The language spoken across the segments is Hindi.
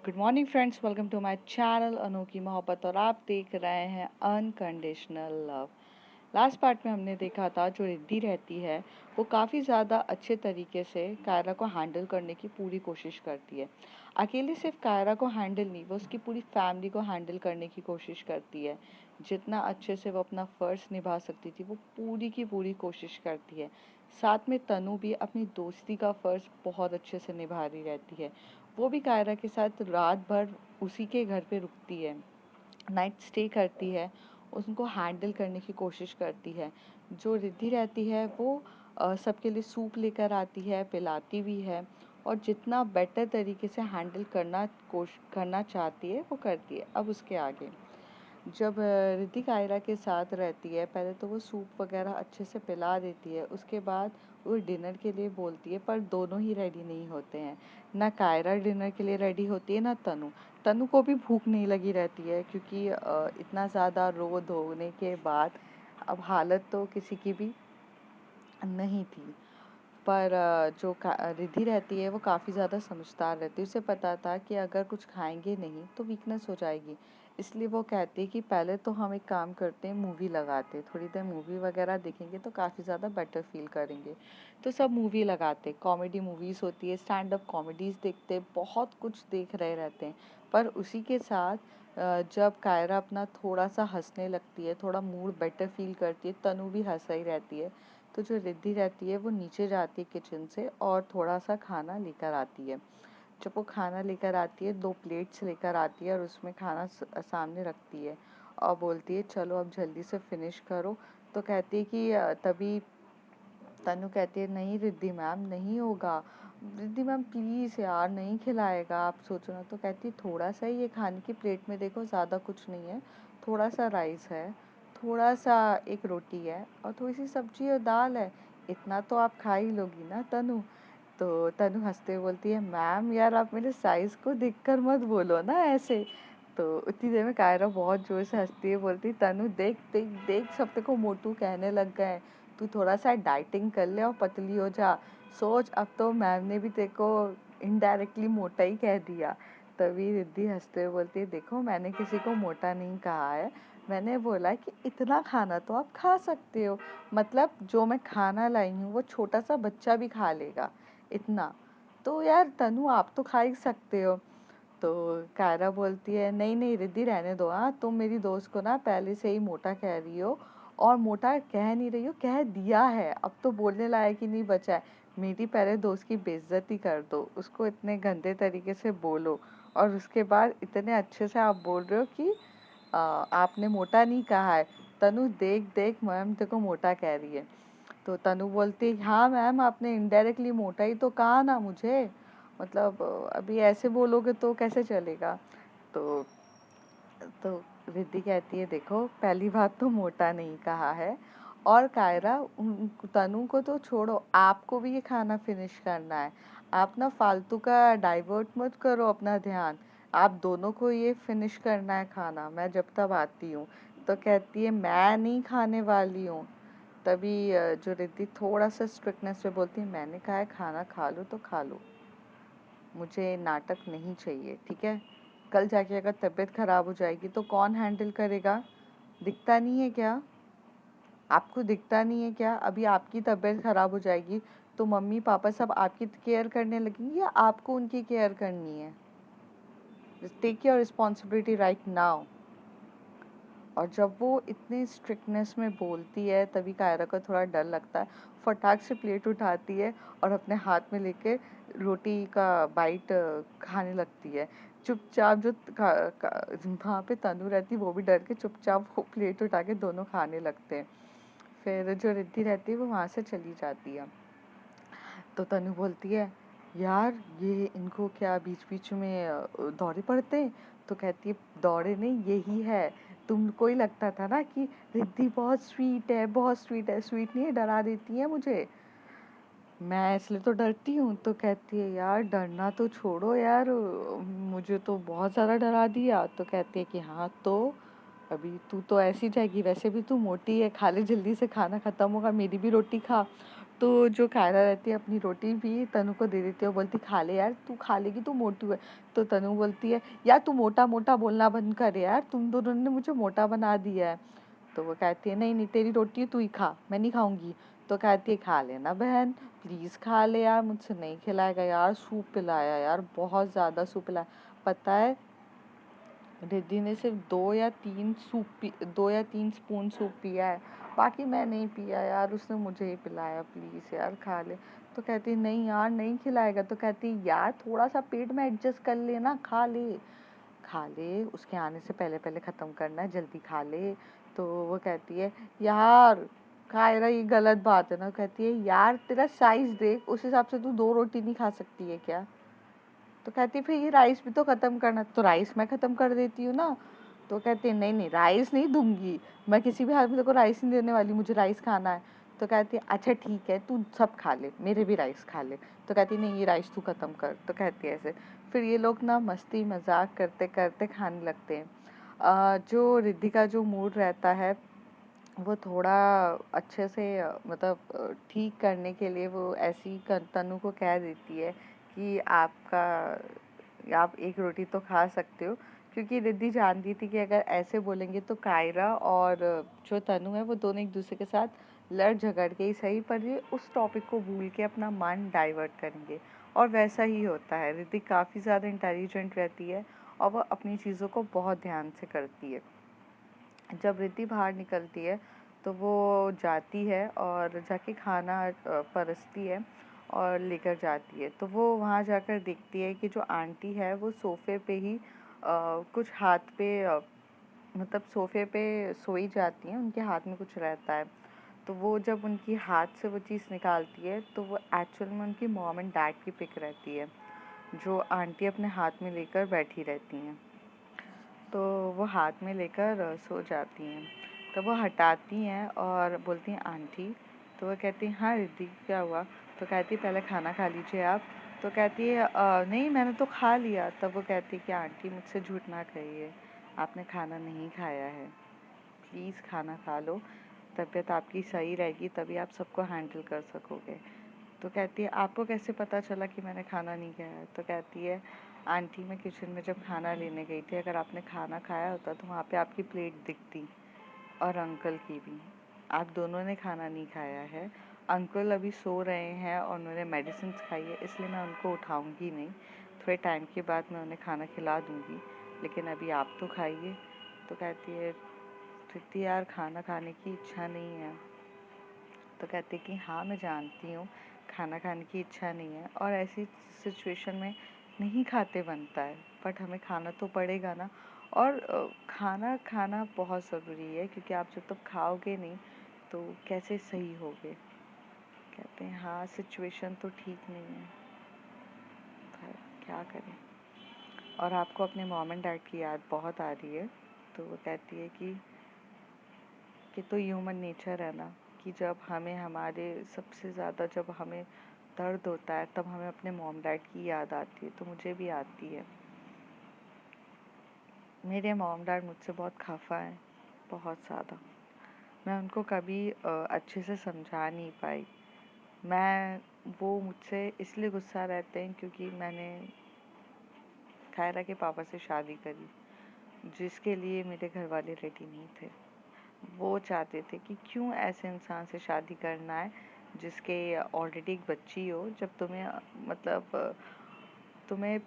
Good morning friends, welcome to my channel अनोखी मोहब्बत और आप देख रहे हैं अनकंडीशनल लव। लास्ट पार्ट में हमने देखा था जो रिद्धि रहती है वो काफ़ी ज़्यादा अच्छे तरीके से कायरा को हैंडल करने की पूरी कोशिश करती है। अकेले सिर्फ कायरा को हैंडल नहीं, वो उसकी पूरी फैमिली को हैंडल करने की कोशिश करती है। जितना अच्छे से वो अपना फ़र्ज़ निभा सकती थी वो पूरी की पूरी कोशिश करती है। साथ में तनु भी अपनी दोस्ती का फ़र्ज़ बहुत अच्छे से निभा रही रहती है। वो भी कायरा के साथ रात भर उसी के घर पे रुकती है, नाइट स्टे करती है, उनको हैंडल करने की कोशिश करती है। जो रिद्धि रहती है वो सबके लिए सूप लेकर आती है, पिलाती भी है और जितना बेटर तरीके से हैंडल करना चाहती है वो करती है। अब उसके आगे जब रिद्धि कायरा के साथ रहती है, पहले तो वो सूप वगैरह अच्छे से पिला देती है, उसके बाद वो डिनर के लिए बोलती है, पर दोनों ही रेडी नहीं होते हैं। ना कायरा डिनर के लिए रेडी होती है, ना तनु। तनु को भी भूख नहीं लगी रहती है क्योंकि इतना ज़्यादा रो धोने के बाद अब हालत तो किसी की भी नहीं थी। पर जो रिद्धि रहती है वो काफ़ी ज़्यादा समझदार रहती है। उसे पता था कि अगर कुछ खाएंगे नहीं तो वीकनेस हो जाएगी। इसलिए वो कहती है कि पहले तो हम एक काम करते हैं, मूवी लगाते हैं, थोड़ी देर मूवी वगैरह देखेंगे तो काफ़ी ज़्यादा बेटर फील करेंगे। तो सब मूवी लगाते, कॉमेडी मूवीज़ होती है, स्टैंड अप कॉमेडीज़ देखते, बहुत कुछ देख रहे रहते हैं। पर उसी के साथ जब कायरा अपना थोड़ा सा हंसने लगती है, थोड़ा मूड बेटर फील करती है, तनु भी हंस ही रहती है। तो जो रिद्धि रहती है वो नीचे जाती है किचन से और थोड़ा सा खाना लेकर आती है। जब वो खाना लेकर आती है, 2 प्लेट्स लेकर आती है और उसमें खाना सामने रखती है और बोलती है चलो अब जल्दी से फिनिश करो। तो कहती है कि तभी तनु कहती है नहीं रिद्धि मैम नहीं होगा, रिद्धि मैम प्लीज़ यार नहीं खिलाएगा, आप सोचो ना। तो कहती है थोड़ा सा ही ये खाने की प्लेट में देखो, ज़्यादा कुछ नहीं है, थोड़ा सा राइस है, थोड़ा सा एक रोटी है और थोड़ी सी सब्जी और दाल है, इतना तो आप खा ही लोगी ना तनु। तो तनु हंसते हुए बोलती है मैम यार आप मेरे साइज़ को देखकर मत बोलो ना ऐसे। तो उतनी देर में कायरा बहुत जोर से हंसती है, बोलती तनु देख देख देख सब तेरे को मोटू कहने लग गए, तू थोड़ा सा डाइटिंग कर ले और पतली हो जा। सोच अब तो मैम ने भी तेरे को इनडायरेक्टली मोटा ही कह दिया। तभी रिद्धि हंसते हुए बोलती है देखो मैंने किसी को मोटा नहीं कहा है, मैंने बोला कि इतना खाना तो आप खा सकते हो, मतलब जो मैं खाना लाई हूँ वो छोटा सा बच्चा भी खा लेगा इतना। तो यार तनु आप तो खा ही सकते हो। तो कायरा बोलती है नहीं नहीं रिद्धि रहने दो, हाँ तुम मेरी दोस्त को ना पहले से ही मोटा कह रही हो और मोटा कह नहीं रही हो, कह दिया है, अब तो बोलने लायक ही नहीं बचा है। मेरी पहले दोस्त की बेइज्जती कर दो, उसको इतने गंदे तरीके से बोलो और उसके बाद इतने अच्छे से आप बोल रहे हो कि आपने मोटा नहीं कहा है। तनु देख देख मैम तेरे को मोटा कह रही है। तो तनु बोलती हाँ मैम आपने इनडायरेक्टली मोटा ही तो कहा ना मुझे, मतलब अभी ऐसे बोलोगे तो कैसे चलेगा। तो तो रिद्धि कहती है देखो पहली बात तो मोटा नहीं कहा है और कायरा तनु को तो छोड़ो, आपको भी ये खाना फिनिश करना है। आप ना फालतू का डाइवर्ट मत करो अपना ध्यान, आप दोनों को ये फिनिश करना है खाना, मैं जब तक आती हूँ। तो कहती है मैं नहीं खाने वाली हूँ। तभी जो रिद्धि थोड़ा सा स्ट्रिक्टनेस से बोलती है मैंने कहा है खाना खा लो तो खा लो, मुझे नाटक नहीं चाहिए, ठीक है। कल जाके अगर तबीयत खराब हो जाएगी तो कौन हैंडल करेगा, दिखता नहीं है क्या, आपको दिखता नहीं है क्या, अभी आपकी तबीयत खराब हो जाएगी तो मम्मी पापा सब आपकी केयर करने लगेंगे या आपको उनकी केयर करनी है। Take your responsibility right now. और जब वो इतने स्ट्रिक्टनेस में बोलती है तभी कायरा को थोड़ा डर लगता है, फटाक से प्लेट उठाती है और अपने हाथ में लेके रोटी का बाइट खाने लगती है। चुपचाप जो वहाँ पे तनु रहती है वो भी डर के चुपचाप वो प्लेट उठा के दोनों खाने लगते हैं। फिर जो रिद्धि रहती है वो वहाँ से चली जाती है। तो तनु बोलती है यार ये इनको क्या बीच बीच में दौरे पड़ते हैं। तो कहती है दौरे नहीं यही है, तुमको ही लगता था ना कि रिद्धि बहुत स्वीट है, बहुत स्वीट है, स्वीट नहीं है डरा देती है मुझे, मैं इसलिए तो डरती हूँ। तो कहती है यार डरना तो छोड़ो यार, मुझे तो बहुत ज़्यादा डरा दिया। तो कहती है कि हाँ तो अभी तू तो ऐसी जाएगी, वैसे भी तू मोटी है, खा ले जल्दी से खाना ख़त्म होगा, मेरी भी रोटी खा। तो जो कायरा रहती है अपनी रोटी भी तनु को दे देती है, वो बोलती खा ले यार, तू खा लेगी, तू मोटू है। तो तनु बोलती है यार तू मोटा मोटा बोलना बंद कर यार, तुम दोनों ने मुझे मोटा बना दिया है। तो वो कहती है नहीं नहीं तेरी रोटी है, तू ही खा, मैं नहीं खाऊंगी। तो कहती है खा लेना बहन, प्लीज़ खा ले यार, मुझसे नहीं खिलाएगा यार, सूप पिलाया यार, बहुत ज़्यादा सूप पिलाया। पता है रिद्धि ने सिर्फ 2 या 3 स्पून सूप पिया है, बाकी मैं नहीं पिया यार, उसने मुझे ही पिलाया, प्लीज़ यार खा ले। तो कहती नहीं यार नहीं खिलाएगा। तो कहती यार थोड़ा सा पेट में एडजस्ट कर लेना, खा ले, खा ले, उसके आने से पहले पहले ख़त्म करना है, जल्दी खा ले। तो वो कहती है यार कायरा ये गलत बात है ना। कहती है यार तेरा साइज देख, उस हिसाब से तू 2 रोटी नहीं खा सकती है क्या। तो कहती फिर ये राइस भी तो ख़त्म करना। तो राइस मैं ख़त्म कर देती हूँ ना। तो कहती है नहीं नहीं राइस नहीं दूंगी, मैं किसी भी हाल में तेरे को राइस नहीं देने वाली, मुझे राइस खाना है। तो कहती है अच्छा ठीक है तू सब खा ले, मेरे भी राइस खा ले। तो कहती नहीं ये राइस तू ख़त्म कर। तो कहती है ऐसे। फिर ये लोग ना मस्ती मजाक करते करते खाने लगते हैं। जो रिद्धि का जो मूड रहता है वो थोड़ा अच्छे से ठीक करने के लिए वो ऐसी तनु को कह देती है कि आप 1 रोटी तो खा सकते हो, क्योंकि रिद्धि जानती थी कि अगर ऐसे बोलेंगे तो कायरा और जो तनु है वो दोनों एक दूसरे के साथ लड़ झगड़ के ही सही, पर ये उस टॉपिक को भूल के अपना मन डाइवर्ट करेंगे। और वैसा ही होता है, रिद्धि काफ़ी ज़्यादा इंटेलिजेंट रहती है और वो अपनी चीज़ों को बहुत ध्यान से करती है। जब रिद्धि बाहर निकलती है तो वो जाती है और जाके खाना परसती है और लेकर जाती है। तो वो वहाँ जाकर देखती है कि जो आंटी है वो सोफ़े पे ही कुछ हाथ पे सोफ़े पे सोई जाती हैं, उनके हाथ में कुछ रहता है। तो वो जब उनकी हाथ से वो चीज़ निकालती है तो वो एक्चुअल में उनकी मॉम एंड डैड की पिक रहती है, जो आंटी अपने हाथ में लेकर बैठी रहती हैं। तो वो हाथ में लेकर सो जाती हैं। तो वो हटाती हैं और बोलती हैं आंटी। तो वो कहती हैं हाँ रिद्धि क्या हुआ। तो कहती पहले खाना खा लीजिए आप। तो कहती है नहीं मैंने तो खा लिया। तब वो कहती कि आंटी मुझसे झूठ ना कहिए, आपने खाना नहीं खाया है, प्लीज़ खाना खा लो, तबीयत आपकी सही रहेगी तभी आप सबको हैंडल कर सकोगे। तो कहती है आपको कैसे पता चला कि मैंने खाना नहीं खाया। तो कहती है आंटी मैं किचन में जब खाना लेने गई थी, अगर आपने खाना खाया होता तो वहाँ पे आपकी प्लेट दिखती, और अंकल की भी, आप दोनों ने खाना नहीं खाया है। अंकल अभी सो रहे हैं और उन्होंने मेडिसिन खाई है, इसलिए मैं उनको उठाऊंगी नहीं, थोड़े टाइम के बाद मैं उन्हें खाना खिला दूंगी, लेकिन अभी आप तो खाइए। तो कहती है प्रीति यार खाना खाने की इच्छा नहीं है। तो कहते कि हाँ मैं जानती हूँ खाना खाने की इच्छा नहीं है और ऐसी सिचुएशन में नहीं खाते बनता है, बट हमें खाना तो पड़ेगा ना। और खाना खाना बहुत ज़रूरी है, क्योंकि आप जब तक खाओगे नहीं तो कैसे सही होगे। कहते हैं हाँ सिचुएशन तो ठीक नहीं है, पर क्या करें। और आपको अपने मॉम एंड डैड की याद बहुत आ रही है। तो वो कहती है कि तो ह्यूमन नेचर है ना, कि जब हमें हमारे सबसे ज़्यादा जब हमें दर्द होता है तब हमें अपने मॉम डैड की याद आती है। तो मुझे भी आती है। मेरे मॉम डैड मुझसे बहुत खफा हैं, बहुत ज़्यादा। मैं उनको कभी अच्छे से समझा नहीं पाई। मैं वो मुझसे इसलिए गुस्सा रहते हैं क्योंकि मैंने कायरा के पापा से शादी करी, जिसके लिए मेरे घर वाले रेडी नहीं थे। वो चाहते थे कि क्यों ऐसे इंसान से शादी करना है जिसके ऑलरेडी एक बच्ची हो, जब तुम्हें तुम्हें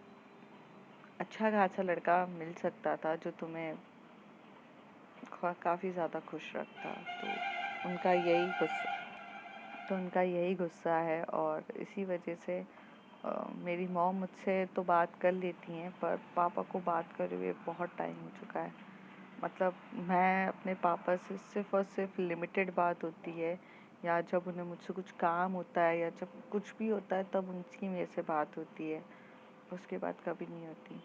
अच्छा खासा लड़का मिल सकता था जो तुम्हें काफ़ी ज़्यादा खुश रखता। तो उनका यही गुस्सा तो उनका यही गुस्सा है, और इसी वजह से मेरी मॉम मुझसे तो बात कर लेती हैं, पर पापा को बात करे हुए बहुत टाइम हो चुका है। मैं अपने पापा से सिर्फ़ और सिर्फ लिमिटेड बात होती है, या जब उन्हें मुझसे कुछ काम होता है या जब कुछ भी होता है तब उनकी मेरे से बात होती है, उसके बाद कभी नहीं होती।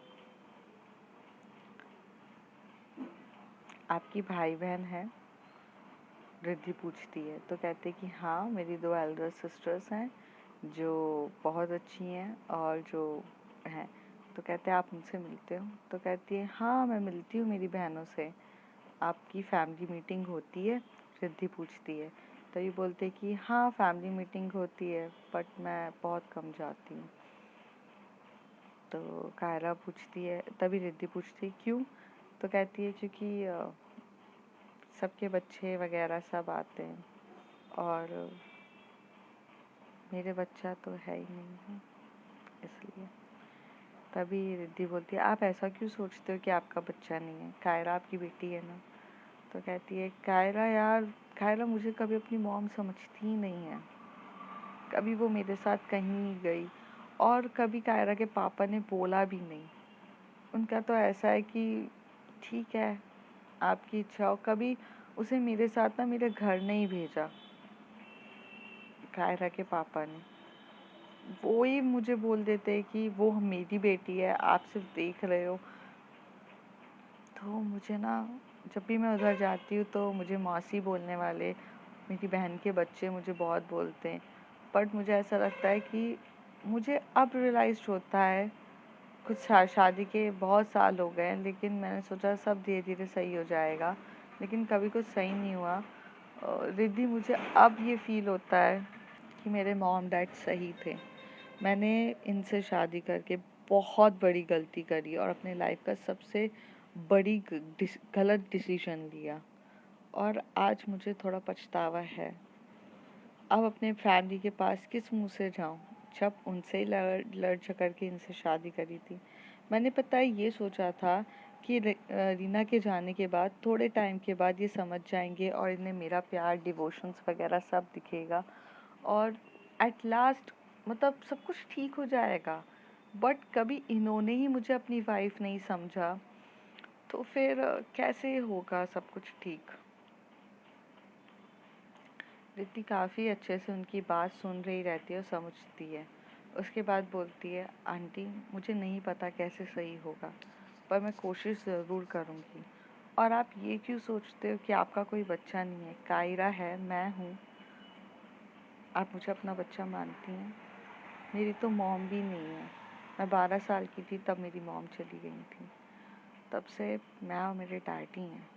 आपकी भाई बहन है, रिद्धि पूछती है। तो कहते कि हाँ मेरी 2 एल्डर सिस्टर्स हैं जो बहुत अच्छी हैं और जो हैं। तो कहते आप उनसे मिलते हो। तो कहती है हाँ मैं मिलती हूँ मेरी बहनों से। आपकी फैमिली मीटिंग होती है, रिद्धि पूछती है। तभी बोलते कि हाँ फैमिली मीटिंग होती है बट मैं बहुत कम जाती हूँ। तो कायरा पूछती है, तभी रिद्धि पूछती है क्यों? तो कहती है क्योंकि सबके बच्चे वगैरह सब आते हैं और मेरे बच्चा तो है ही नहीं है इसलिए। तभी रिद्धि बोलती है आप ऐसा क्यों सोचते हो कि आपका बच्चा नहीं है, कायरा आपकी बेटी है ना। तो कहती है कायरा यार, कायरा मुझे कभी अपनी मॉम समझती ही नहीं है, कभी वो मेरे साथ कहीं नहीं गई और कभी कायरा के पापा ने बोला भी नहीं। उनका तो ऐसा है कि ठीक है आपकी इच्छा हो, कभी उसे मेरे साथ ना मेरे घर नहीं भेजा कायरा के पापा ने। वो ही मुझे बोल देते हैं कि वो मेरी बेटी है, आप सिर्फ देख रहे हो। तो मुझे ना जब भी मैं उधर जाती हूँ तो मुझे मौसी बोलने वाले मेरी बहन के बच्चे मुझे बहुत बोलते हैं। बट मुझे ऐसा लगता है कि मुझे अब रियलाइज़ होता है, कुछ शादी के बहुत साल हो गए हैं लेकिन मैंने सोचा सब धीरे धीरे सही हो जाएगा, लेकिन कभी कुछ सही नहीं हुआ। रिद्धि मुझे अब ये फील होता है कि मेरे मॉम डैड सही थे। मैंने इनसे शादी करके बहुत बड़ी गलती करी और अपने लाइफ का सबसे बड़ी गलत डिसीजन लिया और आज मुझे थोड़ा पछतावा है। अब अपने फैमिली के पास किस मुंह से जाऊं जब उनसे ही लड़ झगड़ के इनसे शादी करी थी। मैंने पता है ये सोचा था कि रीना के जाने के बाद थोड़े टाइम के बाद ये समझ जाएंगे और इन्हें मेरा प्यार डिवोशंस वगैरह सब दिखेगा और एट लास्ट मतलब सब कुछ ठीक हो जाएगा। बट कभी इन्होंने ही मुझे अपनी वाइफ नहीं समझा तो फिर कैसे होगा सब कुछ ठीक। रिद्धि काफ़ी अच्छे से उनकी बात सुन रही रहती है और समझती है। उसके बाद बोलती है आंटी मुझे नहीं पता कैसे सही होगा पर मैं कोशिश ज़रूर करूँगी। और आप ये क्यों सोचते हो कि आपका कोई बच्चा नहीं है? कायरा है, मैं हूँ। आप मुझे अपना बच्चा मानती हैं? मेरी तो मॉम भी नहीं है। मैं 12 साल की थी तब मेरी मॉम चली गई थी। तब से मैं और मेरे डैडी हैं।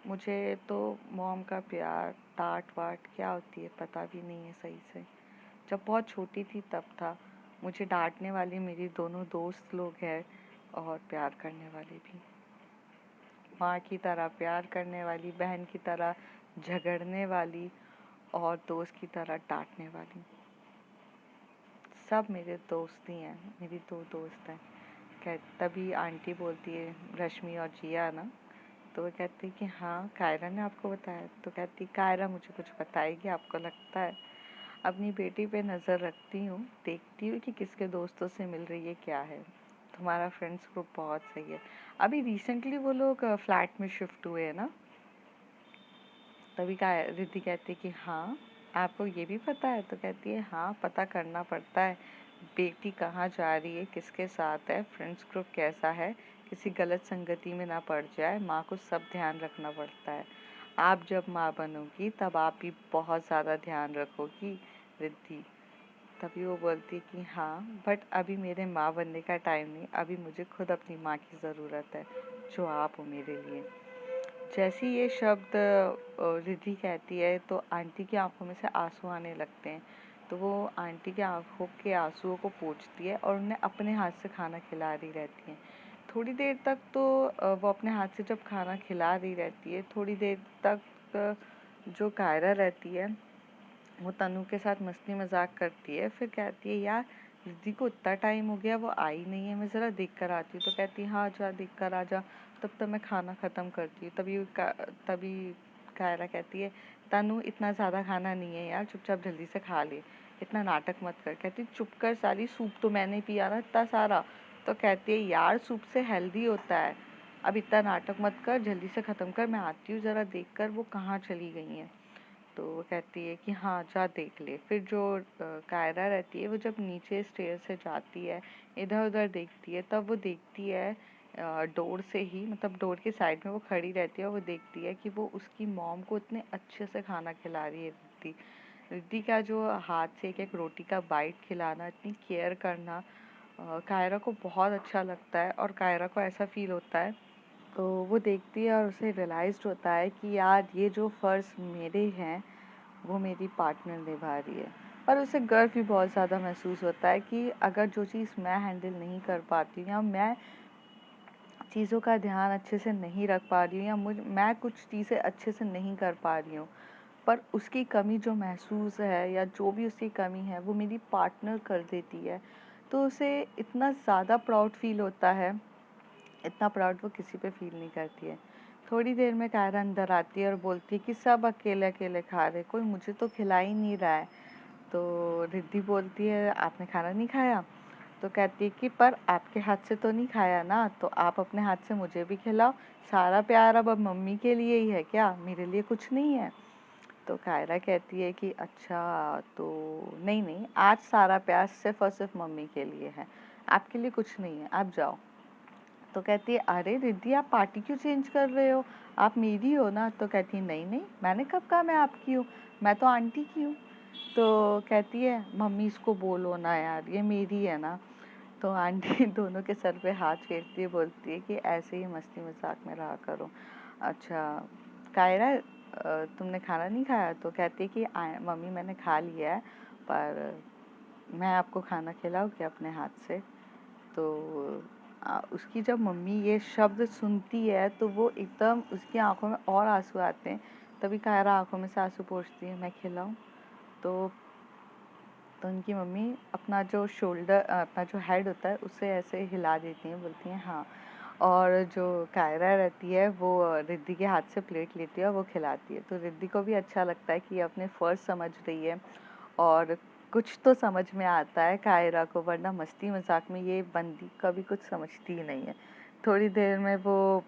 मुझे तो मॉम का प्यार डांट वाट क्या होती है पता भी नहीं है सही से। जब बहुत छोटी थी तब था। मुझे डांटने वाली मेरी दोनों दोस्त लोग हैं और प्यार करने वाली भी। माँ की तरह प्यार करने वाली, बहन की तरह झगड़ने वाली और दोस्त की तरह डांटने वाली। सब मेरे दोस्त ही हैं, मेरी दो दोस्त हैं। तभी आंटी बोलती है रश्मि और जिया ना, तो वो कहती है कि हाँ कायरा ने आपको बताया। तो कहती कायरा मुझे कुछ बताएगी आपको लगता है? अपनी बेटी पे नज़र रखती हूँ, देखती हूँ कि किसके दोस्तों से मिल रही है क्या है। तुम्हारा फ्रेंड्स ग्रुप बहुत सही है। अभी रिसेंटली वो लोग फ्लैट में शिफ्ट हुए हैं ना। तभी का रिद्धि कहती है कि हाँ आपको ये भी पता है? तो कहती है हाँ पता करना पड़ता है, बेटी कहाँ जा रही है, किसके साथ है, फ्रेंड्स ग्रुप कैसा है, किसी गलत संगति में ना पड़ जाए। माँ को सब ध्यान रखना पड़ता है। आप जब माँ बनोगी तब आप भी बहुत ज़्यादा ध्यान रखोगी रिद्धि। तभी वो बोलती है कि हाँ बट अभी मेरे माँ बनने का टाइम नहीं, अभी मुझे खुद अपनी माँ की ज़रूरत है जो आप हो मेरे लिए। जैसे ये शब्द रिद्धि कहती है तो आंटी की आंखों में से आंसू आने लगते हैं। तो वो आंटी की आंखों के आंसुओं को पोंछती है और उन्हें अपने हाथ से खाना खिला रही रहती है। थोड़ी देर तक तो वो अपने हाथ से जब खाना खिला रही रहती है, थोड़ी देर तक जो कायरा रहती है वो तनु के साथ मस्ती मजाक करती है। फिर कहती है यार रिद्धि को इतना टाइम हो गया वो आई नहीं है, मैं ज़रा देख कर आती हूँ। तो कहती है हाँ जा देख कर आ जा, तब तक मैं खाना ख़त्म करती हूँ। तभी कायरा कहती है तनु इतना ज़्यादा खाना नहीं है यार, चुपचाप जल्दी से खा ले, इतना नाटक मत कर। कहती चुप कर साली, सूप तो मैंने पिया ना इतना सारा। तो कहती है यार सूप से हेल्दी होता है, अब इतना नाटक मत कर, जल्दी से ख़त्म कर, मैं आती हूँ ज़रा देख कर वो कहाँ चली गई हैं। तो वो कहती है कि हाँ जा देख ले। फिर जो कायरा रहती है वो जब नीचे स्टेयर से जाती है, इधर उधर देखती है, तब वो देखती है डोर से ही, मतलब डोर के साइड में वो खड़ी रहती है और वो देखती है कि वो उसकी मॉम को इतने अच्छे से खाना खिला रही है रिद्धि। रिद्धि का जो हाथ से एक एक रोटी का बाइट खिलाना, इतनी केयर करना कायरा को बहुत अच्छा लगता है और कायरा को ऐसा फील होता है। तो वो देखती है और उसे रियलाइज़ होता है कि यार ये जो फ़र्ज़ मेरे हैं वो मेरी पार्टनर निभा रही है। पर उसे गर्व भी बहुत ज़्यादा महसूस होता है कि अगर जो चीज़ मैं हैंडल नहीं कर पाती हूँ, या मैं चीज़ों का ध्यान अच्छे से नहीं रख पा रही हूँ, या मैं कुछ चीज़ें अच्छे से नहीं कर पा रही हूँ, पर उसकी कमी जो महसूस है या जो भी उसकी कमी है वो मेरी पार्टनर कर देती है, तो उसे इतना ज़्यादा प्राउड फील होता है। इतना प्राउड वो किसी पे फील नहीं करती है। थोड़ी देर में कायरा अंदर आती है और बोलती है कि सब अकेले अकेले खा रहे, कोई मुझे तो खिला ही नहीं रहा है। तो रिद्धि बोलती है आपने खाना नहीं खाया? तो कहती है कि पर आपके हाथ से तो नहीं खाया ना, तो आप अपने हाथ से मुझे भी खिलाओ। सारा प्यार अब मम्मी के लिए ही है क्या, मेरे लिए कुछ नहीं है? तो कायरा कहती है कि अच्छा, तो नहीं नहीं, आज सारा प्यार सिर्फ और सिर्फ मम्मी के लिए है, आपके लिए कुछ नहीं है, आप जाओ। तो कहती है अरे रिद्धि, आप पार्टी क्यों चेंज कर रहे हो, आप मेरी हो ना? तो कहती है नहीं नहीं, मैंने कब कहा मैं आपकी हूँ, मैं तो आंटी की हूँ। तो कहती है मम्मी इसको बोलो ना यार, ये मेरी है ना। तो आंटी दोनों के सर पे हाथ फेरती है, बोलती है कि ऐसे ही मस्ती मजाक में रहा करो। अच्छा कायरा, तुमने खाना नहीं खाया? तो कहती है कि मम्मी मैंने खा लिया है, पर मैं आपको खाना खिलाऊँ क्या अपने हाथ से? तो उसकी जब मम्मी ये शब्द सुनती है तो वो एकदम, उसकी आंखों में और आंसू आते हैं। तभी कायरा आंखों में से आंसू पोंछती है, मैं खिलाऊं? तो उनकी मम्मी अपना जो शोल्डर, अपना जो हेड होता है उसे ऐसे हिला देती हैं, बोलती हैं हाँ। और जो कायरा रहती है वो रिद्धि के हाथ से प्लेट लेती है और वो खिलाती है। तो रिद्धि को भी अच्छा लगता है कि ये अपने फ़र्ज समझ रही है, और कुछ तो समझ में आता है कायरा को, वरना मस्ती मजाक में ये बंदी कभी कुछ समझती ही नहीं है। थोड़ी देर में वो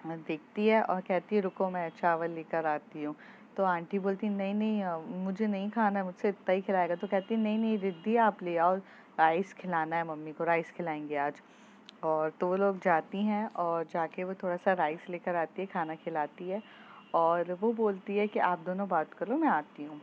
देखती है और कहती है रुको मैं चावल लेकर आती हूँ। तो आंटी बोलती नहीं नहीं, मुझे नहीं खाना है, मुझसे इतना ही खिलाएगा। तो कहती नहीं नहीं रिद्धि, आप ले आओ, राइस खिलाना है मम्मी को, राइस खिलाएंगे आज। और तो वो लोग जाती हैं और जाके वो थोड़ा सा राइस लेकर आती है, खाना खिलाती है, और वो बोलती है कि आप दोनों बात करो, मैं आती हूँ।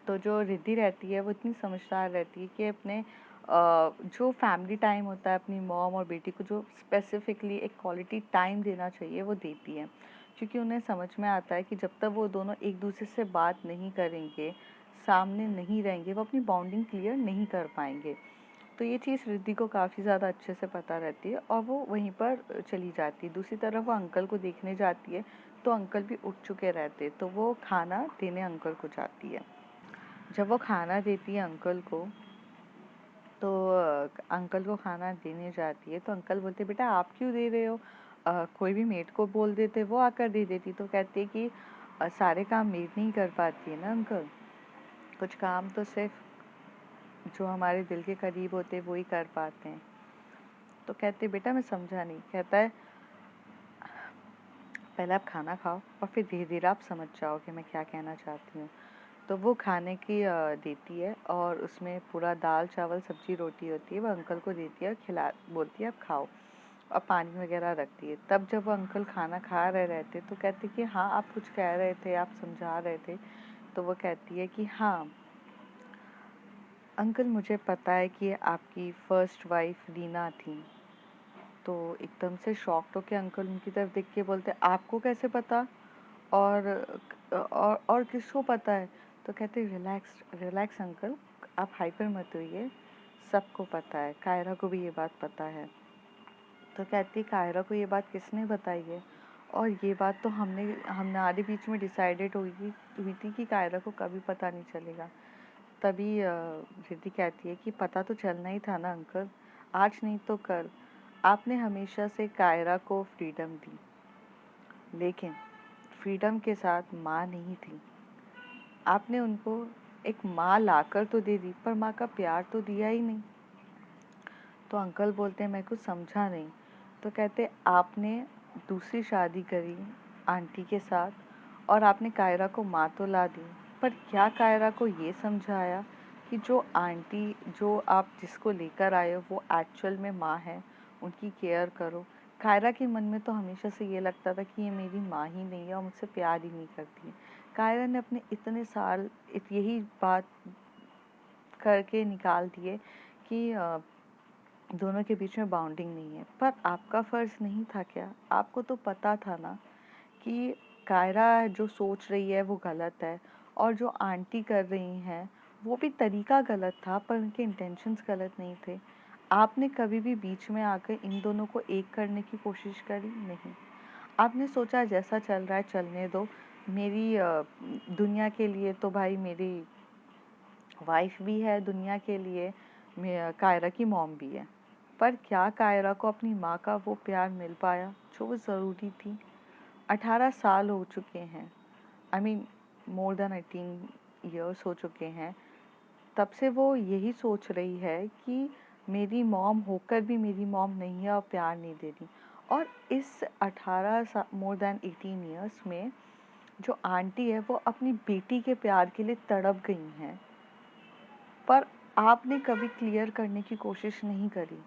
तो जो रिद्धि रहती है वो इतनी समझदार रहती है कि अपने जो फैमिली टाइम होता है अपनी मॉम और बेटी को, जो स्पेसिफिकली एक क्वालिटी टाइम देना चाहिए, वो देती है। क्योंकि उन्हें समझ में आता है कि जब तक वो दोनों एक दूसरे से बात नहीं करेंगे, सामने नहीं रहेंगे, वो अपनी बॉन्डिंग क्लियर नहीं कर पाएंगे। तो ये चीज़ रिद्धि को काफ़ी ज़्यादा अच्छे से पता रहती है और वो वहीं पर चली जाती है। दूसरी तरफ वो अंकल को देखने जाती है, तो अंकल भी उठ चुके रहते, तो वो खाना देने अंकल को जाती है। जब वो खाना देती है अंकल को, तो अंकल को खाना देने जाती है, तो अंकल बोलते बेटा आप क्यों दे रहे हो, कोई भी मेड को बोल देते, वो आकर दे देती। तो कहती है कि सारे काम मेड नहीं कर पाती है ना अंकल, कुछ काम तो सिर्फ जो हमारे दिल के करीब होते हैं वो ही कर पाते हैं। तो कहते बेटा मैं समझा नहीं। कहता है पहले आप खाना खाओ और फिर धीरे धीरे आप समझ जाओ कि मैं क्या कहना चाहती हूँ। तो वो खाने की देती है और उसमें पूरा दाल चावल सब्जी रोटी होती है, वो अंकल को देती है और बोलती है आप खाओ, और पानी वगैरह रखती है। तब जब वो अंकल खाना खा रहे रहते तो कहते कि हाँ आप कुछ कह रहे थे, आप समझा रहे थे। तो वो कहती है कि हाँ अंकल, मुझे पता है कि आपकी फर्स्ट वाइफ रीना थी। तो एकदम से शॉक्ड होके अंकल उनकी तरफ देख के बोलते आपको कैसे पता, और किसको पता है? तो कहते रिलैक्स रिलैक्स अंकल, आप हाइपर मत होइए, सबको पता है, कायरा को भी ये बात पता है। तो कहती कायरा को ये बात किसने बताई है? और ये बात तो हमारे बीच में डिसाइडेड हुई थी कि कायरा को कभी पता नहीं चलेगा। तभी रिद्धि कहती है कि पता तो चलना ही था ना अंकल, आज नहीं तो कल। आपने हमेशा से कायरा को फ्रीडम दी, लेकिन फ्रीडम के साथ माँ नहीं थी। आपने उनको एक माँ लाकर तो दे दी, पर माँ का प्यार तो दिया ही नहीं। तो अंकल बोलते हैं मैं कुछ समझा नहीं। तो कहते आपने दूसरी शादी करी आंटी के साथ और आपने कायरा को माँ तो ला दी, पर क्या कायरा को ये समझाया कि जो आंटी, जो आप जिसको लेकर आए हो वो एक्चुअल में माँ है, उनकी केयर करो। कायरा के मन में तो हमेशा से ये लगता था कि ये मेरी माँ ही नहीं है और मुझसे प्यार ही नहीं करती है। कायरा ने अपने इतने साल यही बात करके निकाल दिए कि दोनों के बीच में बाउंडिंग नहीं है। पर आपका फ़र्ज़ नहीं था क्या? आपको तो पता था ना कि कायरा जो सोच रही है वो गलत है, और जो आंटी कर रही हैं वो भी तरीका गलत था, पर उनके इंटेंशंस गलत नहीं थे। आपने कभी भी बीच में आकर इन दोनों को एक करने की कोशिश करी? नहीं। आपने सोचा जैसा चल रहा है चलने दो, मेरी दुनिया के लिए तो भाई मेरी वाइफ भी है, दुनिया के लिए कायरा की मॉम भी है। पर क्या कायरा को अपनी माँ का वो प्यार मिल पाया जो वो ज़रूरी थी? 18 साल हो चुके हैं, I mean more than 18 years हो चुके हैं। तब से वो यही सोच रही है कि मेरी मॉम होकर भी मेरी मॉम नहीं है और प्यार नहीं दे रही। और इस 18 मोर देन 18 ईयर्स में जो आंटी है वो अपनी बेटी के प्यार के लिए तड़प गई हैं, पर आपने कभी क्लियर करने की कोशिश नहीं करी।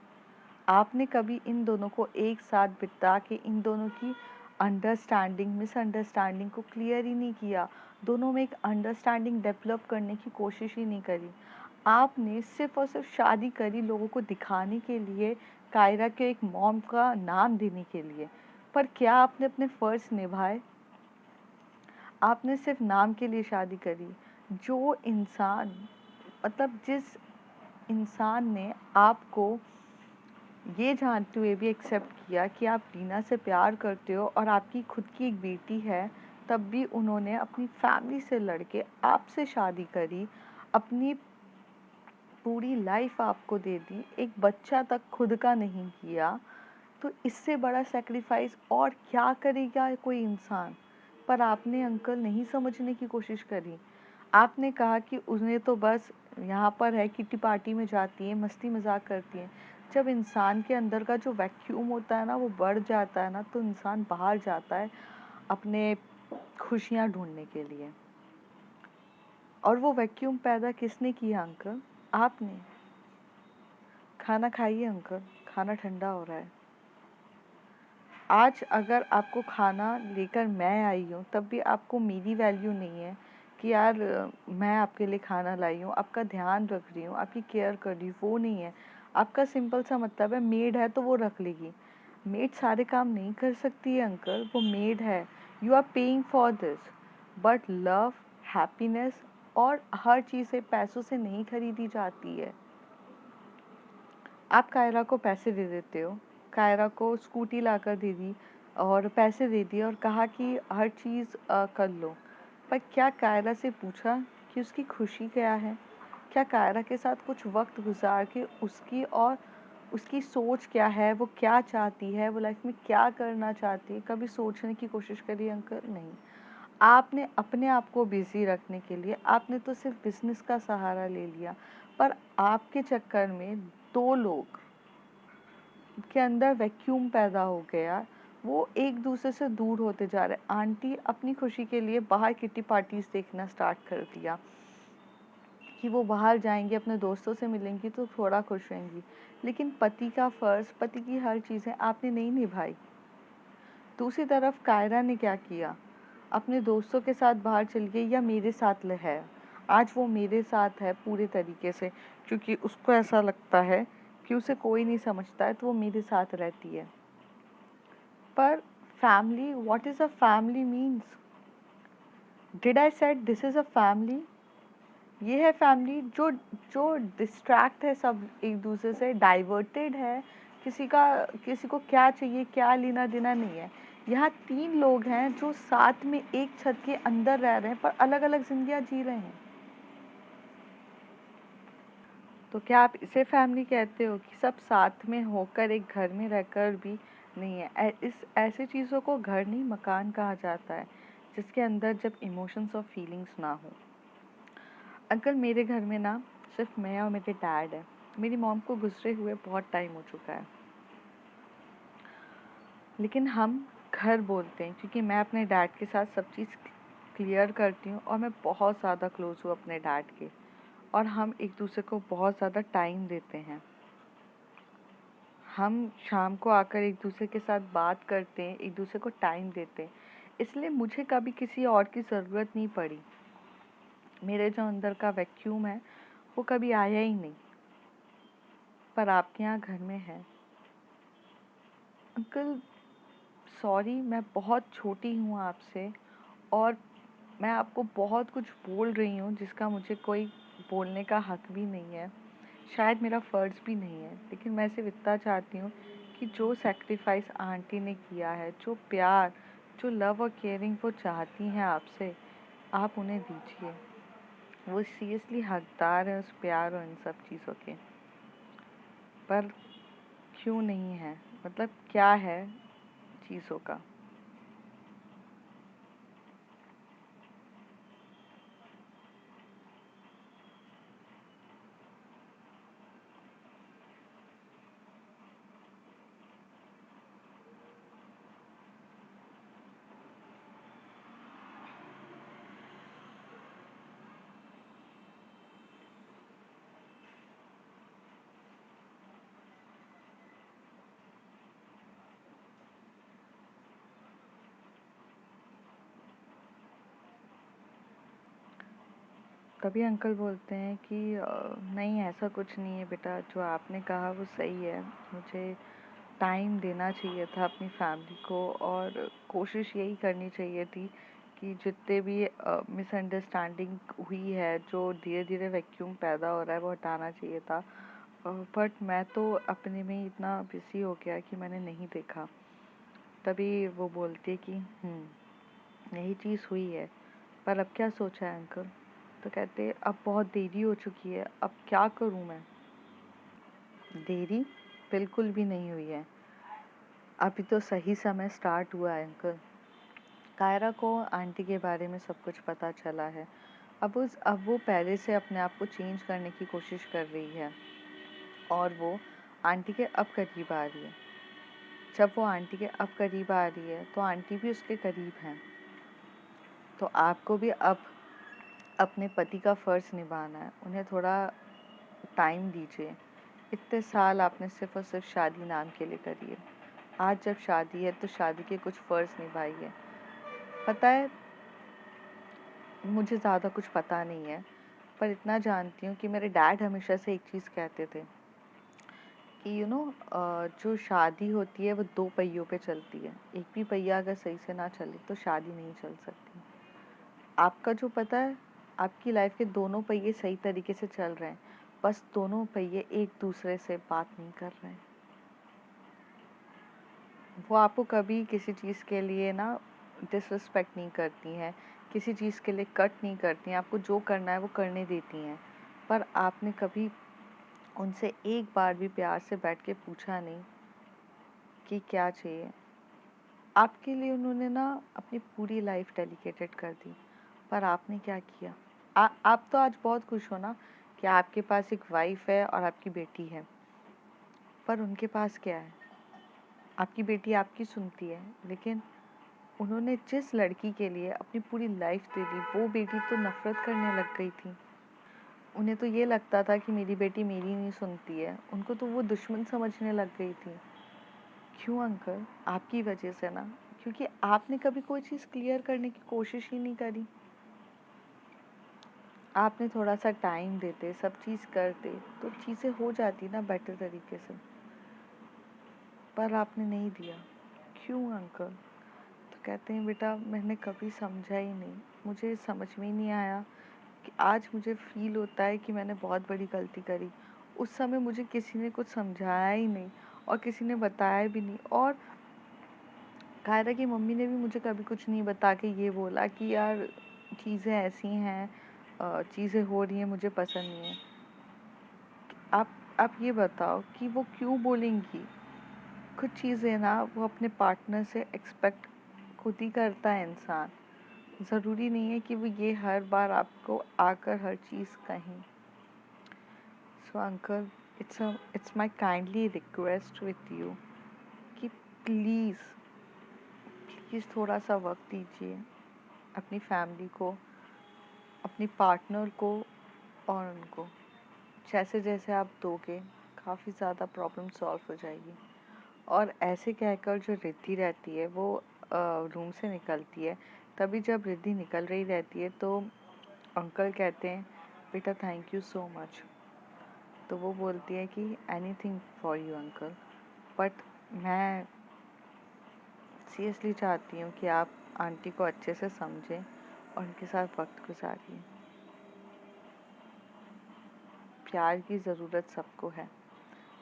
आपने कभी इन दोनों को एक साथ बिता के इन दोनों की अंडरस्टैंडिंग मिसअंडरस्टैंडिंग को क्लियर ही नहीं किया। दोनों में एक अंडरस्टैंडिंग डेवलप करने की कोशिश ही नहीं करी। आपने सिर्फ और सिर्फ शादी करी लोगों को दिखाने के लिए, कायरा के एक मॉम का नाम देने के लिए। पर क्या आपने अपने फ़र्ज़ निभाए? आपने सिर्फ नाम के लिए शादी करी। जो इंसान, मतलब जिस इंसान ने आपको ये जानते हुए भी एक्सेप्ट किया कि आप रीना से प्यार करते हो और आपकी खुद की एक बेटी है, तब भी उन्होंने अपनी फैमिली से लड़के आपसे शादी करी, अपनी पूरी लाइफ आपको दे दी, एक बच्चा तक खुद का नहीं किया। तो इससे बड़ा सैक्रिफाइस और क्या करेगा कोई इंसान? पर आपने अंकल नहीं समझने की कोशिश करी। आपने कहा कि उन्हें तो बस यहाँ पर है, किटी पार्टी में जाती है, मस्ती मजाक करती है। जब इंसान के अंदर का जो वैक्यूम होता है ना वो बढ़ जाता है ना, तो इंसान बाहर जाता है अपने खुशियाँ ढूंढने के लिए। और वो वैक्यूम पैदा किसने किया अंकल? आपने। खाना खाइए अंकल, खाना ठंडा हो रहा है। आज अगर आपको खाना लेकर मैं आई हूँ तब भी आपको मेरी वैल्यू नहीं है कि यार मैं आपके लिए खाना लाई हूँ, आपका ध्यान रख रही हूँ, आपकी केयर कर रही हूँ, वो नहीं है। आपका सिंपल सा मतलब है मेड है तो वो रख लेगी। मेड सारे काम नहीं कर सकती है अंकल, वो मेड है। You are paying for this, but love, happiness और हर चीज़ें पैसों से नहीं खरीदी जाती है। आप कायरा को पैसे दे देते हो, कायरा को स्कूटी लाकर दे दी और पैसे दे दिए और कहा कि हर चीज़ कर लो। पर क्या कायरा से पूछा कि उसकी खुशी क्या है? क्या कायरा के साथ कुछ वक्त गुजार के उसकी और उसकी सोच क्या है, वो क्या चाहती है, वो लाइफ में क्या करना चाहती है, कभी सोचने की कोशिश करी अंकल? नहीं। आपने अपने आप को बिजी रखने के लिए आपने तो सिर्फ बिजनेस का सहारा ले लिया। पर आपके चक्कर में दो लोग के अंदर वैक्यूम पैदा हो गया, वो एक दूसरे से दूर होते जा रहे। आंटी अपनी खुशी के लिए बाहर किटी पार्टीज देखना स्टार्ट कर दिया कि वो बाहर जाएंगी, अपने दोस्तों से मिलेंगी तो थोड़ा खुश रहेंगी। लेकिन पति का फ़र्ज़, पति की हर चीज़ें आपने नहीं निभाई। दूसरी तरफ कायरा ने क्या किया? अपने दोस्तों के साथ बाहर चली गई या मेरे साथ है। आज वो मेरे साथ है पूरे तरीके से, क्योंकि उसको ऐसा लगता है कि उसे कोई नहीं समझता है, तो वो मेरे साथ रहती है। पर family, what is a family means? Did I said this is a family? ये है फैमिली जो जो डिस्ट्रैक्ट है, सब एक दूसरे से डाइवर्टेड है। किसी को क्या चाहिए, क्या लेना देना नहीं है। यहाँ 3 लोग हैं जो साथ में एक छत के अंदर रह रहे हैं पर अलग अलग जिंदगियां जी रहे हैं। तो क्या आप इसे फैमिली कहते हो कि सब साथ में होकर एक घर में रहकर भी नहीं है? इस ऐसी चीज़ों को घर नहीं मकान कहा जाता है, जिसके अंदर जब इमोशंस और फीलिंग्स ना हो। अंकल मेरे घर में ना सिर्फ मैं और मेरे डैड है। मेरी मॉम को गुजरे हुए बहुत टाइम हो चुका है, लेकिन हम घर बोलते हैं क्योंकि मैं अपने डैड के साथ सब चीज़ क्लियर करती हूँ और मैं बहुत ज़्यादा क्लोज हूँ अपने डैड के। और हम एक दूसरे को बहुत ज़्यादा टाइम देते हैं। हम शाम को आकर एक दूसरे के साथ बात करते हैं, एक दूसरे को टाइम देते हैं। इसलिए मुझे कभी किसी और की ज़रूरत नहीं पड़ी। मेरे जो अंदर का वैक्यूम है वो कभी आया ही नहीं। पर आपके यहाँ घर में है। अंकल सॉरी, मैं बहुत छोटी हूँ आपसे, और मैं आपको बहुत कुछ बोल रही हूँ जिसका मुझे कोई बोलने का हक भी नहीं है, शायद मेरा फ़र्ज़ भी नहीं है, लेकिन मैं सिर्फ़ इतना चाहती हूँ कि जो सैक्रिफ़ाइस आंटी ने किया है, जो प्यार, जो लव और केयरिंग वो चाहती हैं आपसे, आप उन्हें दीजिए। वो सीरियसली हकदार है उस प्यार और इन सब चीज़ों के। पर क्यों नहीं है? मतलब क्या है चीज़ों का? तभी अंकल बोलते हैं कि नहीं ऐसा कुछ नहीं है बेटा, जो आपने कहा वो सही है। मुझे टाइम देना चाहिए था अपनी फैमिली को और कोशिश यही करनी चाहिए थी कि जितने भी मिसअंडरस्टैंडिंग हुई है, जो धीरे-धीरे वैक्यूम पैदा हो रहा है, वो हटाना चाहिए था। बट मैं तो अपने में ही इतना बिज़ी हो गया कि मैंने नहीं देखा। तभी वो बोलती है कि यही चीज़ हुई है, पर अब क्या सोचा है अंकल? तो कहते अब बहुत देरी हो चुकी है, अब क्या करूं मैं? देरी बिल्कुल भी नहीं हुई है, अभी तो सही समय स्टार्ट हुआ है अंकल। कायरा को आंटी के बारे में सब कुछ पता चला है। अब वो पहले से अपने आप को चेंज करने की कोशिश कर रही है और वो आंटी के अब करीब आ रही है। जब वो आंटी के अब करीब आ रही है तो आंटी भी उसके करीब हैं। तो आपको भी अब अपने पति का फ़र्ज़ निभाना है, उन्हें थोड़ा टाइम दीजिए। इतने साल आपने सिर्फ़ और सिर्फ़ शादी नाम के लिए करी है। आज जब शादी है तो शादी के कुछ फ़र्ज़ निभाइए। पता है, मुझे ज़्यादा कुछ पता नहीं है, पर इतना जानती हूँ कि मेरे डैड हमेशा से एक चीज़ कहते थे कि जो शादी होती है वो 2 पहियों पे चलती है। एक भी पहिया अगर सही से ना चले तो शादी नहीं चल सकती। आपका जो पता है, आपकी लाइफ़ के दोनों पहिये सही तरीके से चल रहे हैं, बस दोनों पहिये एक-दूसरे से बात नहीं कर रहे हैं। वो आपको कभी किसी चीज़ के लिए ना डिसरिस्पेक्ट नहीं करती हैं, किसी चीज़ के लिए कट नहीं करती हैं, आपको जो करना है वो करने देती हैं। पर आपने कभी उनसे एक बार भी प्यार से बैठ के पूछा नहीं कि क्या चाहिए। आपके लिए उन्होंने ना अपनी पूरी लाइफ डेडिकेटेड कर दी, पर आपने क्या किया? आप तो आज बहुत खुश हो ना कि आपके पास एक वाइफ है और आपकी बेटी है, पर उनके पास क्या है? आपकी बेटी आपकी सुनती है, लेकिन उन्होंने जिस लड़की के लिए अपनी पूरी लाइफ दे दी, वो बेटी तो नफरत करने लग गई थी। उन्हें तो ये लगता था कि मेरी बेटी मेरी नहीं सुनती है, उनको तो वो दुश्मन समझने लग गई थी। क्यों अंकल? आपकी वजह से ना, क्योंकि आपने कभी कोई चीज़ क्लियर करने की कोशिश ही नहीं करी। आपने थोड़ा सा टाइम देते, सब चीज़ करते, तो चीज़ें हो जाती ना बेटर तरीके से, पर आपने नहीं दिया। क्यों अंकल? तो कहते हैं बेटा मैंने कभी समझा ही नहीं, मुझे समझ में ही नहीं आया कि आज मुझे फ़ील होता है कि मैंने बहुत बड़ी गलती करी। उस समय मुझे किसी ने कुछ समझाया ही नहीं और किसी ने बताया भी नहीं, और कायरा की मम्मी ने भी मुझे कभी कुछ नहीं बता के ये बोला कि यार चीज़ें ऐसी हैं, चीज़ें हो रही हैं, मुझे पसंद नहीं है। आप ये बताओ कि वो क्यों बोलेंगी? कुछ चीज़ें ना वो अपने पार्टनर से एक्सपेक्ट खुद ही करता है इंसान। ज़रूरी नहीं है कि वो ये हर बार आपको आकर हर चीज़ कहें। So uncle, it's my kindly request with you कि प्लीज़ प्लीज़ थोड़ा सा वक्त दीजिए अपनी फैमिली को, अपनी पार्टनर को और उनको। जैसे जैसे आप दोगे काफ़ी ज़्यादा प्रॉब्लम सॉल्व हो जाएगी। और ऐसे कहकर जो रिद्धि रहती है वो रूम से निकलती है। तभी जब रिद्धि निकल रही रहती है तो अंकल कहते हैं बेटा थैंक यू सो मच। तो वो बोलती है कि anything for you uncle, but मैं सीरियसली चाहती हूँ कि आप आंटी को अच्छे से समझें और उनके साथ वक्त गुजारिए। प्यार की ज़रूरत सबको है,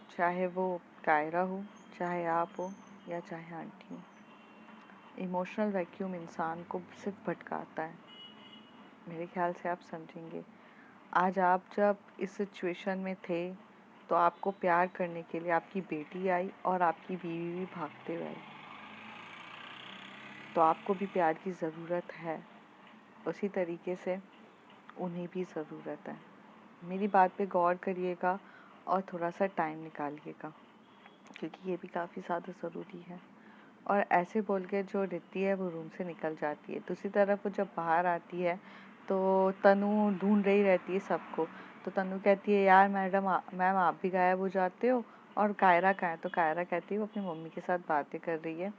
चाहे वो कायरा हो, चाहे आप हो, या चाहे आंटी हो। इमोशनल वैक्यूम इंसान को सिर्फ भटकाता है। मेरे ख्याल से आप समझेंगे। आज आप जब इस सिचुएशन में थे तो आपको प्यार करने के लिए आपकी बेटी आई और आपकी बीवी भी भागते हुए आई। तो आपको भी प्यार की ज़रूरत है, उसी तरीके से उन्हें भी ज़रूरत है। मेरी बात पे गौर करिएगा और थोड़ा सा टाइम निकालिएगा, क्योंकि ये भी काफ़ी ज़्यादा ज़रूरी है। और ऐसे बोल के जो रिद्धि है वो रूम से निकल जाती है। दूसरी तरफ वो जब बाहर आती है तो तनु ढूंढ रही रहती है सबको। तो तनु कहती है, यार मैम आप भी गायब हो जाते हो, और कायरा कहाँ है? तो कायरा कहती है वो अपनी मम्मी के साथ बातें कर रही है,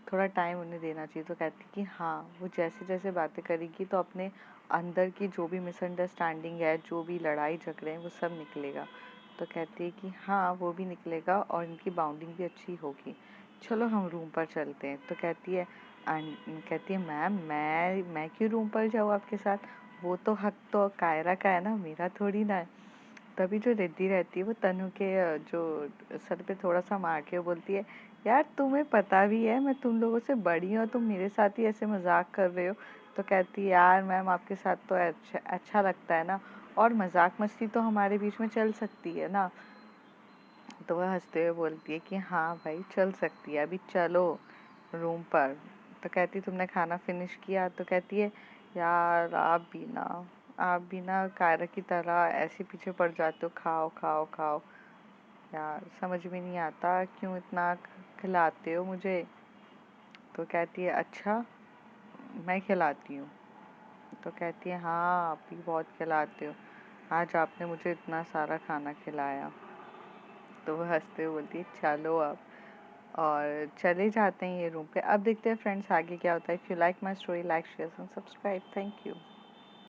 थोड़ा टाइम उन्हें देना चाहिए। तो कहती है कि हाँ, वो जैसे जैसे बातें करेगी तो अपने अंदर की जो भी मिसअंडरस्टैंडिंग है, जो भी लड़ाई झगड़े हैं, वो सब निकलेगा। तो कहती है कि हाँ, वो भी निकलेगा और इनकी बाउंडिंग भी अच्छी होगी। चलो हम रूम पर चलते हैं। तो कहती है मैम मैं क्यों रूम पर जाऊँ आपके साथ? वो तो हक तो कायरा का है ना, मेरा थोड़ी ना है। तभी जो रिद्धि रहती है वो तनु के जो सर पे थोड़ा सा मार के बोलती है, यार तुम्हें पता भी है मैं तुम लोगों से बड़ी हूँ, तुम मेरे साथ ही ऐसे मजाक कर रहे हो। तो कहती है, यार मैम आपके साथ तो अच्छा लगता है ना, और मजाक मस्ती तो हमारे बीच में चल सकती है ना। तो वह हंसते हुए बोलती है कि हाँ भाई चल सकती है, अभी चलो रूम पर। तो कहती, तुमने खाना फिनिश किया? तो कहती है, यार आप भी ना कायरा की तरह ऐसे पीछे पड़ जाते हो, खाओ खाओ खाओ। यार समझ में नहीं आता क्यों इतना खिलाते हो मुझे। तो कहती है, अच्छा मैं खिलाती हूँ? तो कहती है, हाँ आप भी बहुत खिलाते हो, आज आपने मुझे इतना सारा खाना खिलाया। तो वह हंसते हुए बोलती है, चलो अब। और चले जाते हैं ये रूम पे। अब देखते हैं फ्रेंड्स आगे क्या होता है। If you like my story, like share and subscribe. Thank you.